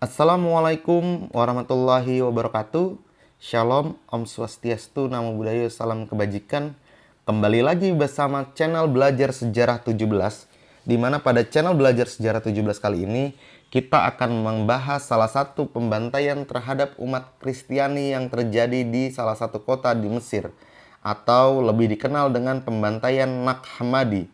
Assalamualaikum warahmatullahi wabarakatuh. Shalom, Om Swastiastu, Namo Buddhaya, salam kebajikan. Kembali lagi bersama channel Belajar Sejarah 17, di mana pada channel Belajar Sejarah 17 kali ini kita akan membahas salah satu pembantaian terhadap umat Kristiani yang terjadi di salah satu kota di Mesir, atau lebih dikenal dengan pembantaian Nag Hammadi.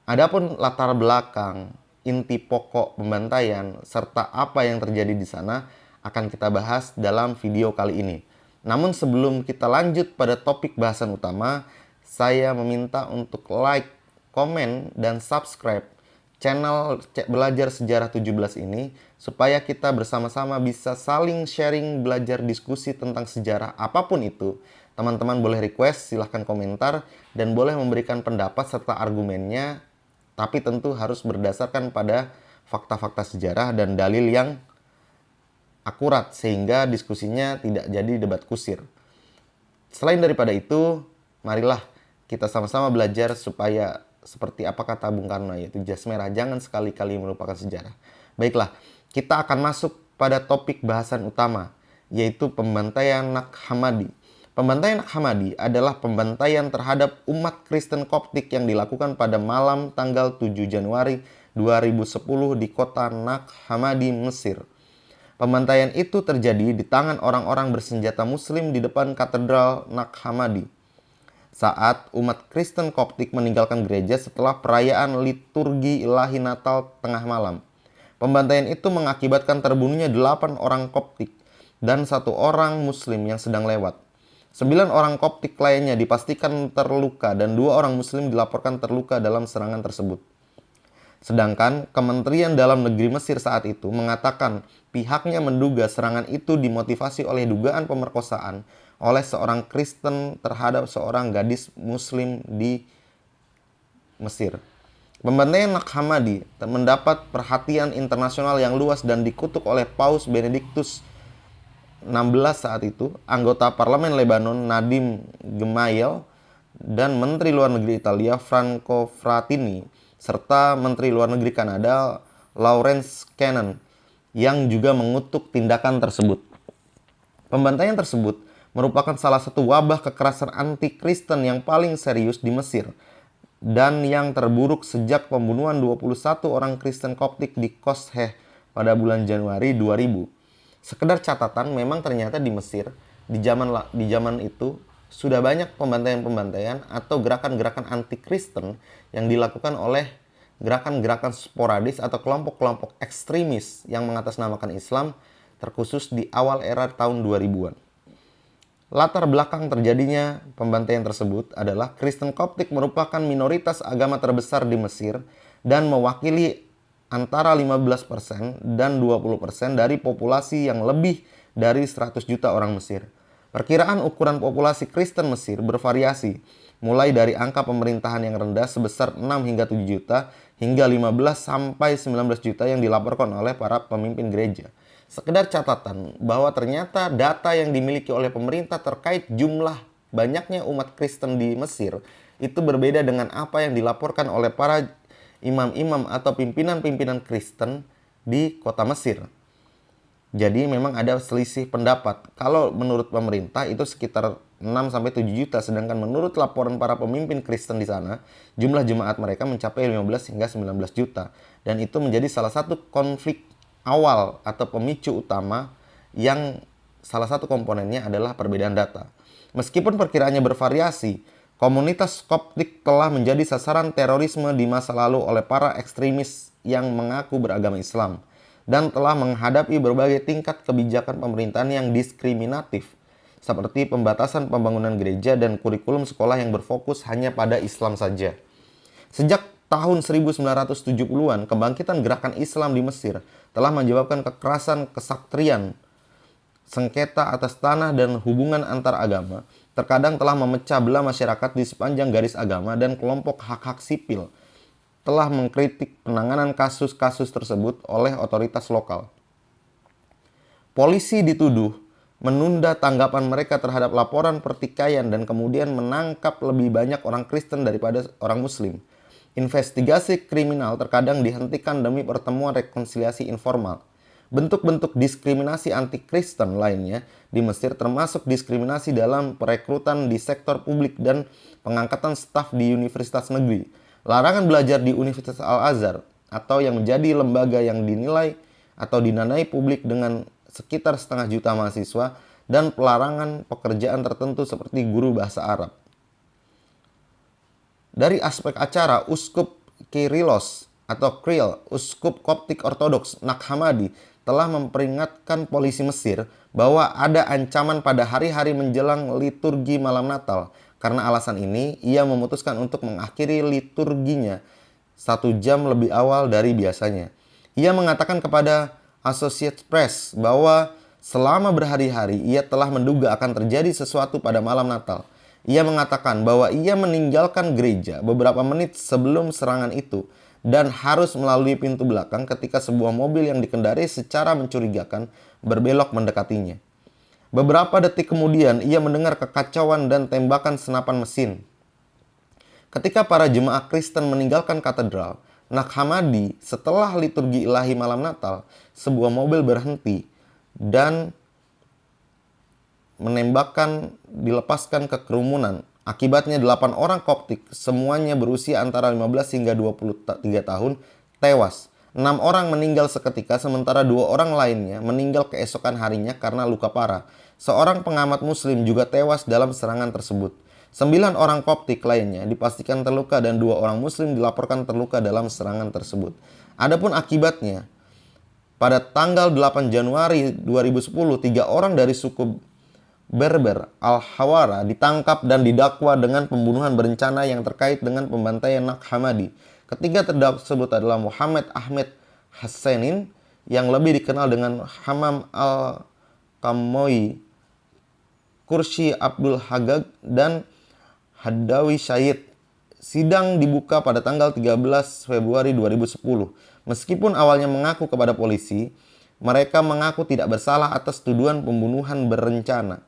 Adapun latar belakang, inti pokok pembantaian, serta apa yang terjadi di sana akan kita bahas dalam video kali ini. Namun sebelum kita lanjut pada topik bahasan utama, saya meminta untuk like, komen, dan subscribe channel Belajar Sejarah 17 ini supaya kita bersama-sama bisa saling sharing, belajar diskusi tentang sejarah apapun itu. Teman-teman boleh request, silahkan komentar, dan boleh memberikan pendapat serta argumennya, tapi tentu harus berdasarkan pada fakta-fakta sejarah dan dalil yang akurat sehingga diskusinya tidak jadi debat kusir. Selain daripada itu, marilah kita sama-sama belajar supaya seperti apa kata Bung Karno, yaitu jas merah jangan sekali-kali melupakan sejarah. Baiklah, kita akan masuk pada topik bahasan utama, yaitu pembantaian Nag Hammadi. Pembantaian Nag Hammadi adalah pembantaian terhadap umat Kristen Koptik yang dilakukan pada malam tanggal 7 Januari 2010 di kota Nag Hammadi, Mesir. Pembantaian itu terjadi di tangan orang-orang bersenjata Muslim di depan katedral Nag Hammadi saat umat Kristen Koptik meninggalkan gereja setelah perayaan liturgi ilahi Natal tengah malam. Pembantaian itu mengakibatkan terbunuhnya 8 orang Koptik dan 1 orang Muslim yang sedang lewat. 9 orang Koptik lainnya dipastikan terluka dan 2 orang Muslim dilaporkan terluka dalam serangan tersebut. Sedangkan Kementerian Dalam Negeri Mesir saat itu mengatakan pihaknya menduga serangan itu dimotivasi oleh dugaan pemerkosaan oleh seorang Kristen terhadap seorang gadis Muslim di Mesir. Pembantaian Nag Hammadi mendapat perhatian internasional yang luas dan dikutuk oleh Paus Benediktus 16 saat itu, anggota parlemen Lebanon Nadim Gemayel, dan Menteri Luar Negeri Italia Franco Frattini, serta Menteri Luar Negeri Kanada Laurence Cannon, yang juga mengutuk tindakan tersebut. Pembantaian tersebut merupakan salah satu wabah kekerasan anti-Kristen yang paling serius di Mesir, dan yang terburuk sejak pembunuhan 21 orang Kristen Koptik di Kosheh pada bulan Januari 2000. Sekedar catatan, memang ternyata di Mesir di zaman itu sudah banyak pembantaian-pembantaian atau gerakan-gerakan anti-Kristen yang dilakukan oleh gerakan-gerakan sporadis atau kelompok-kelompok ekstremis yang mengatasnamakan Islam, terkhusus di awal era tahun 2000-an. Latar belakang terjadinya pembantaian tersebut adalah Kristen Koptik merupakan minoritas agama terbesar di Mesir dan mewakili antara 15% dan 20% dari populasi yang lebih dari 100 juta orang Mesir. Perkiraan ukuran populasi Kristen Mesir bervariasi, mulai dari angka pemerintahan yang rendah sebesar 6 hingga 7 juta, hingga 15 sampai 19 juta yang dilaporkan oleh para pemimpin gereja. Sekedar catatan bahwa ternyata data yang dimiliki oleh pemerintah terkait jumlah banyaknya umat Kristen di Mesir itu berbeda dengan apa yang dilaporkan oleh para imam-imam atau pimpinan-pimpinan Kristen di kota Mesir. Jadi memang ada selisih pendapat. Kalau menurut pemerintah itu sekitar 6-7 juta, sedangkan menurut laporan para pemimpin Kristen di sana, jumlah jemaat mereka mencapai 15 hingga 19 juta. Dan itu menjadi salah satu konflik awal atau pemicu utama yang salah satu komponennya adalah perbedaan data. Meskipun perkiraannya bervariasi, komunitas Koptik telah menjadi sasaran terorisme di masa lalu oleh para ekstremis yang mengaku beragama Islam dan telah menghadapi berbagai tingkat kebijakan pemerintahan yang diskriminatif, seperti pembatasan pembangunan gereja dan kurikulum sekolah yang berfokus hanya pada Islam saja. Sejak tahun 1970-an, kebangkitan gerakan Islam di Mesir telah menyebabkan kekerasan kesaktrian, sengketa atas tanah, dan hubungan antar agama terkadang telah memecah belah masyarakat di sepanjang garis agama, dan kelompok hak-hak sipil telah mengkritik penanganan kasus-kasus tersebut oleh otoritas lokal. Polisi dituduh menunda tanggapan mereka terhadap laporan pertikaian dan kemudian menangkap lebih banyak orang Kristen daripada orang Muslim. Investigasi kriminal terkadang dihentikan demi pertemuan rekonsiliasi informal. Bentuk-bentuk diskriminasi anti-Kristen lainnya di Mesir termasuk diskriminasi dalam perekrutan di sektor publik dan pengangkatan staf di universitas negeri, larangan belajar di Universitas Al-Azhar atau yang menjadi lembaga yang dinilai atau dinanai publik dengan sekitar 1,5 juta mahasiswa, dan pelarangan pekerjaan tertentu seperti guru bahasa Arab. Dari aspek acara, Uskup Kyrillos atau Kirill, Uskup Koptik Ortodoks Nag telah memperingatkan polisi Mesir bahwa ada ancaman pada hari-hari menjelang liturgi malam Natal. Karena alasan ini, ia memutuskan untuk mengakhiri liturginya 1 jam lebih awal dari biasanya. Ia mengatakan kepada Associated Press bahwa selama berhari-hari ia telah menduga akan terjadi sesuatu pada malam Natal. Ia mengatakan bahwa ia meninggalkan gereja beberapa menit sebelum serangan itu dan harus melalui pintu belakang ketika sebuah mobil yang dikendarai secara mencurigakan berbelok mendekatinya. Beberapa detik kemudian, ia mendengar kekacauan dan tembakan senapan mesin. Ketika para jemaah Kristen meninggalkan katedral Nag Hammadi setelah liturgi ilahi malam Natal, sebuah mobil berhenti dan dilepaskan ke kerumunan. Akibatnya 8 orang Koptik, semuanya berusia antara 15 hingga 23 tahun, tewas. 6 orang meninggal seketika, sementara 2 orang lainnya meninggal keesokan harinya karena luka parah. Seorang pengamat muslim juga tewas dalam serangan tersebut. 9 orang Koptik lainnya dipastikan terluka dan 2 orang muslim dilaporkan terluka dalam serangan tersebut. Adapun akibatnya, pada tanggal 8 Januari 2010, 3 orang dari suku Berber Al-Hawara ditangkap dan didakwa dengan pembunuhan berencana yang terkait dengan pembantaian Nag Hammadi. Ketiga terdakwa tersebut adalah Muhammad Ahmed Hassanin yang lebih dikenal dengan Hammam Al-Kamoi, Kursi Abdul Hagag, dan Haddawi Syed. Sidang dibuka pada tanggal 13 Februari 2010. Meskipun awalnya mengaku kepada polisi, mereka mengaku tidak bersalah atas tuduhan pembunuhan berencana,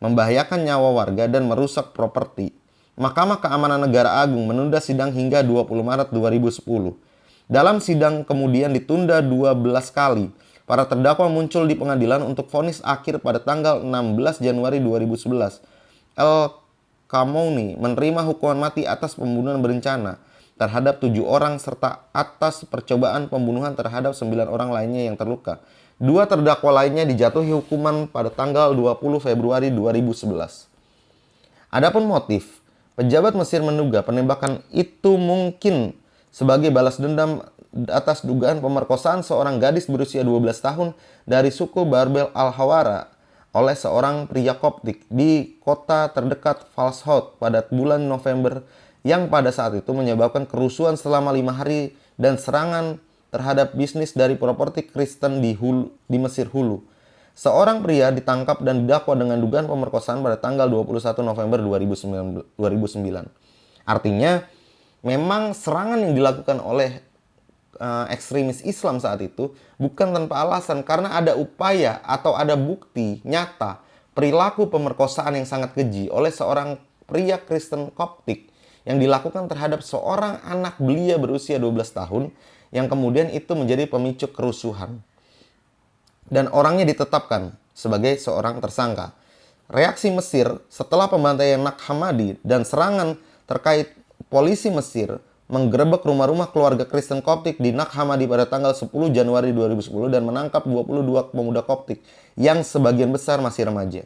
membahayakan nyawa warga, dan merusak properti. Mahkamah Keamanan Negara Agung menunda sidang hingga 20 Maret 2010. Dalam sidang kemudian ditunda 12 kali. Para terdakwa muncul di pengadilan untuk vonis akhir pada tanggal 16 Januari 2011. Al-Kamoni menerima hukuman mati atas pembunuhan berencana terhadap 7 orang serta atas percobaan pembunuhan terhadap 9 orang lainnya yang terluka. 2 terdakwa lainnya dijatuhi hukuman pada tanggal 20 Februari 2011. Adapun motif, pejabat Mesir menduga penembakan itu mungkin sebagai balas dendam atas dugaan pemerkosaan seorang gadis berusia 12 tahun dari suku Barbel Al-Hawara oleh seorang pria Koptik di kota terdekat Falshot pada bulan November, yang pada saat itu menyebabkan kerusuhan selama 5 hari dan serangan terhadap bisnis dari properti Kristen di Mesir Hulu. Seorang pria ditangkap dan didakwa dengan dugaan pemerkosaan pada tanggal 21 November 2009. Artinya, memang serangan yang dilakukan oleh ekstremis Islam saat itu bukan tanpa alasan, karena ada upaya atau ada bukti nyata perilaku pemerkosaan yang sangat keji oleh seorang pria Kristen Koptik yang dilakukan terhadap seorang anak belia berusia 12 tahun yang kemudian itu menjadi pemicu kerusuhan. Dan orangnya ditetapkan sebagai seorang tersangka. Reaksi Mesir setelah pembantaian Nag Hammadi dan serangan terkait polisi Mesir menggerebek rumah-rumah keluarga Kristen Koptik di Nag Hammadi pada tanggal 10 Januari 2010 dan menangkap 22 pemuda Koptik yang sebagian besar masih remaja.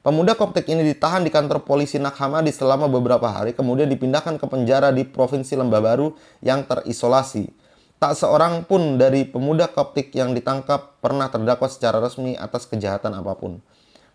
Pemuda Koptik ini ditahan di kantor polisi Nag Hammadi selama beberapa hari, kemudian dipindahkan ke penjara di Provinsi Lembah Baru yang terisolasi. Tak seorang pun dari pemuda Koptik yang ditangkap pernah terdakwa secara resmi atas kejahatan apapun.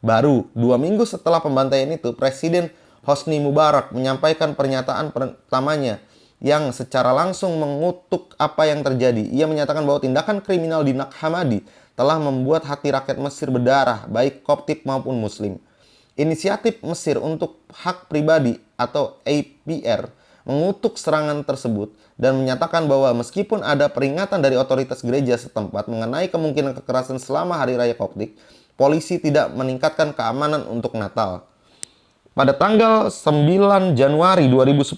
Baru 2 minggu setelah pembantaian itu, Presiden Hosni Mubarak menyampaikan pernyataan pertamanya yang secara langsung mengutuk apa yang terjadi. Ia menyatakan bahwa tindakan kriminal di Nag Hammadi telah membuat hati rakyat Mesir berdarah, baik Koptik maupun Muslim. Inisiatif Mesir untuk Hak Pribadi atau APR mengutuk serangan tersebut dan menyatakan bahwa meskipun ada peringatan dari otoritas gereja setempat mengenai kemungkinan kekerasan selama Hari Raya Koptik, polisi tidak meningkatkan keamanan untuk Natal. Pada tanggal 9 Januari 2010,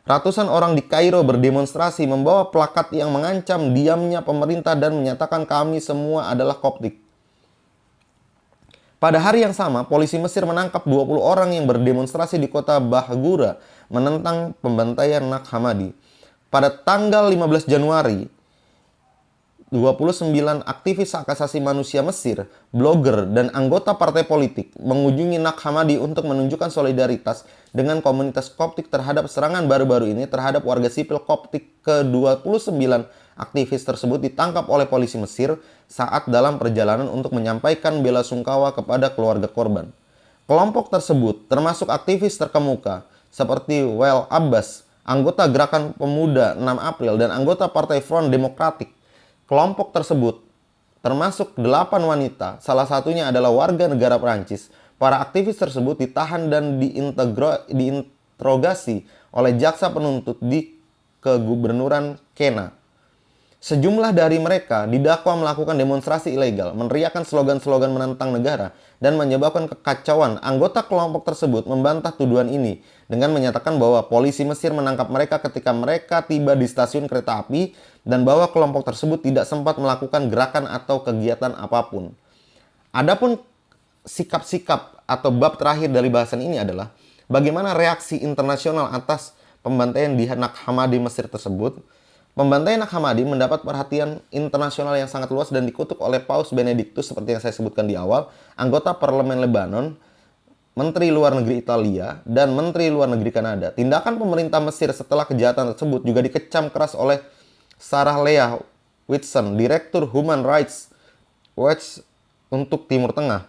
Ratusan orang di Kairo berdemonstrasi membawa plakat yang mengancam diamnya pemerintah dan menyatakan kami semua adalah Koptik. Pada hari yang sama, polisi Mesir menangkap 20 orang yang berdemonstrasi di kota Bahgura menentang pembantaian Nag Hammadi. Pada tanggal 15 Januari, 29 aktivis hak asasi manusia Mesir, blogger, dan anggota partai politik mengunjungi Nag Hammadi untuk menunjukkan solidaritas dengan komunitas Koptik terhadap serangan baru-baru ini terhadap warga sipil Koptik. Ke-29 aktivis tersebut ditangkap oleh polisi Mesir saat dalam perjalanan untuk menyampaikan bela sungkawa kepada keluarga korban. Kelompok tersebut termasuk aktivis terkemuka seperti Wael Abbas, anggota Gerakan Pemuda 6 April, dan anggota Partai Front Demokratik. Kelompok tersebut termasuk 8 wanita, salah satunya adalah warga negara Perancis. Para aktivis tersebut ditahan dan diinterogasi oleh jaksa penuntut di Kegubernuran Kena. Sejumlah dari mereka didakwa melakukan demonstrasi ilegal, meneriakkan slogan-slogan menentang negara, dan menyebabkan kekacauan. Anggota kelompok tersebut membantah tuduhan ini dengan menyatakan bahwa polisi Mesir menangkap mereka ketika mereka tiba di stasiun kereta api dan bahwa kelompok tersebut tidak sempat melakukan gerakan atau kegiatan apapun. Adapun sikap-sikap atau bab terakhir dari bahasan ini adalah bagaimana reaksi internasional atas pembantaian di Nag Hammadi Mesir tersebut. Pembantaian Nag Hammadi mendapat perhatian internasional yang sangat luas dan dikutuk oleh Paus Benediktus seperti yang saya sebutkan di awal, anggota parlemen Lebanon, Menteri Luar Negeri Italia, dan Menteri Luar Negeri Kanada. Tindakan pemerintah Mesir setelah kejahatan tersebut juga dikecam keras oleh Sarah Leah Whitson, Direktur Human Rights Watch untuk Timur Tengah.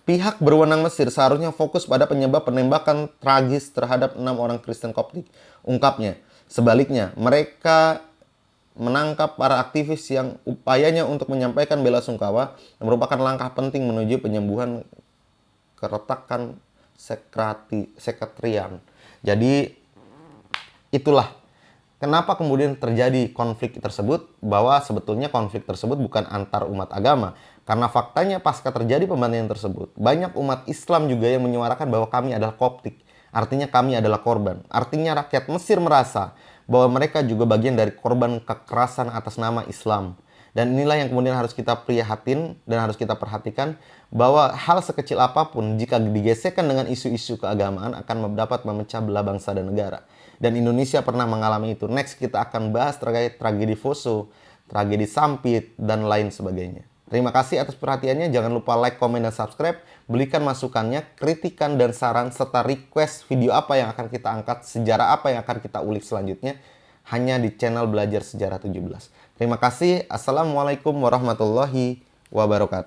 Pihak berwenang Mesir seharusnya fokus pada penyebab penembakan tragis terhadap 6 orang Kristen Koptik, ungkapnya. Sebaliknya, mereka menangkap para aktivis yang upayanya untuk menyampaikan bela sungkawa yang merupakan langkah penting menuju penyembuhan keretakan sekretrian. Jadi, itulah kenapa kemudian terjadi konflik tersebut, bahwa sebetulnya konflik tersebut bukan antar umat agama. Karena faktanya pasca terjadi pembantaian tersebut, banyak umat Islam juga yang menyuarakan bahwa kami adalah Koptik. Artinya kami adalah korban. Artinya rakyat Mesir merasa bahwa mereka juga bagian dari korban kekerasan atas nama Islam. Dan inilah yang kemudian harus kita prihatin dan harus kita perhatikan, bahwa hal sekecil apapun jika digesekkan dengan isu-isu keagamaan akan dapat memecah belah bangsa dan negara. Dan Indonesia pernah mengalami itu. Next kita akan bahas terkait tragedi Poso, tragedi Sampit, dan lain sebagainya. Terima kasih atas perhatiannya. Jangan lupa like, komen, dan subscribe. Berikan masukannya, kritikan, dan saran, serta request video apa yang akan kita angkat, sejarah apa yang akan kita ulik selanjutnya, hanya di channel Belajar Sejarah 17. Terima kasih. Assalamualaikum warahmatullahi wabarakatuh.